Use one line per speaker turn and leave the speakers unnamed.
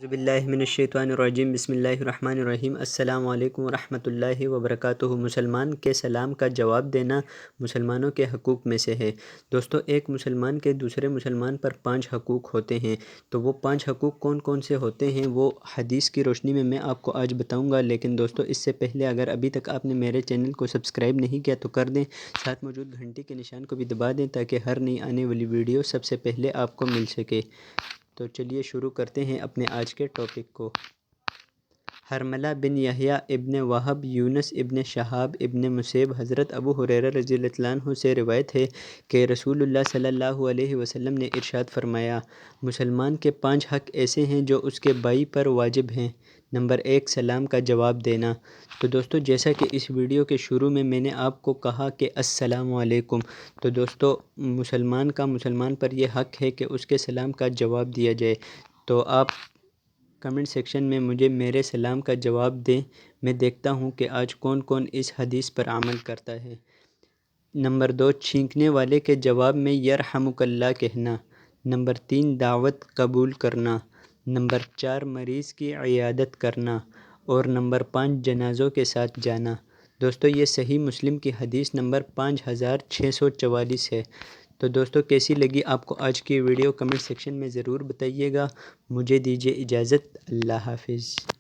اعوذ باللہ من الشیطان الرجیم بسم اللہ الرحمن الرحیم السلام علیکم ورحمۃ اللہ وبرکاتہ۔ مسلمان کے سلام کا جواب دینا مسلمانوں کے حقوق میں سے ہے۔ دوستو، ایک مسلمان کے دوسرے مسلمان پر 5 حقوق ہوتے ہیں، تو وہ 5 حقوق کون کون سے ہوتے ہیں وہ حدیث کی روشنی میں آپ کو آج بتاؤں گا۔ لیکن دوستو، اس سے پہلے اگر ابھی تک آپ نے میرے چینل کو سبسکرائب نہیں کیا تو کر دیں، ساتھ موجود گھنٹی کے نشان کو بھی دبا دیں تاکہ ہر نئی آنے والی ویڈیو سب سے پہلے آپ کو مل سکے۔ تو چلیے شروع کرتے ہیں اپنے آج کے ٹاپک کو۔ حرملہ بن یحییٰ ابن وہب یونس ابن شہاب ابن مسیب حضرت ابو ہریرہ رضی اللہ عنہ سے روایت ہے کہ رسول اللہ صلی اللہ علیہ وسلم نے ارشاد فرمایا، مسلمان کے 5 حق ایسے ہیں جو اس کے بھائی پر واجب ہیں۔ نمبر 1، سلام کا جواب دینا۔ تو دوستو، جیسا کہ اس ویڈیو کے شروع میں نے آپ کو کہا کہ السلام علیکم، تو دوستو مسلمان پر یہ حق ہے کہ اس کے سلام کا جواب دیا جائے۔ تو آپ کمنٹ سیکشن میں مجھے میرے سلام کا جواب دیں، میں دیکھتا ہوں کہ آج کون کون اس حدیث پر عمل کرتا ہے۔ نمبر 2، چھینکنے والے کے جواب میں یرحمک اللہ کہنا۔ نمبر 3، دعوت قبول کرنا۔ نمبر 4، مریض کی عیادت کرنا۔ اور نمبر 5، جنازوں کے ساتھ جانا۔ دوستو، یہ صحیح مسلم کی حدیث نمبر 5644 ہے۔ تو دوستو، کیسی لگی آپ کو آج کی ویڈیو؟ کمنٹ سیکشن میں ضرور بتائیے گا۔ مجھے دیجیے اجازت، اللہ حافظ۔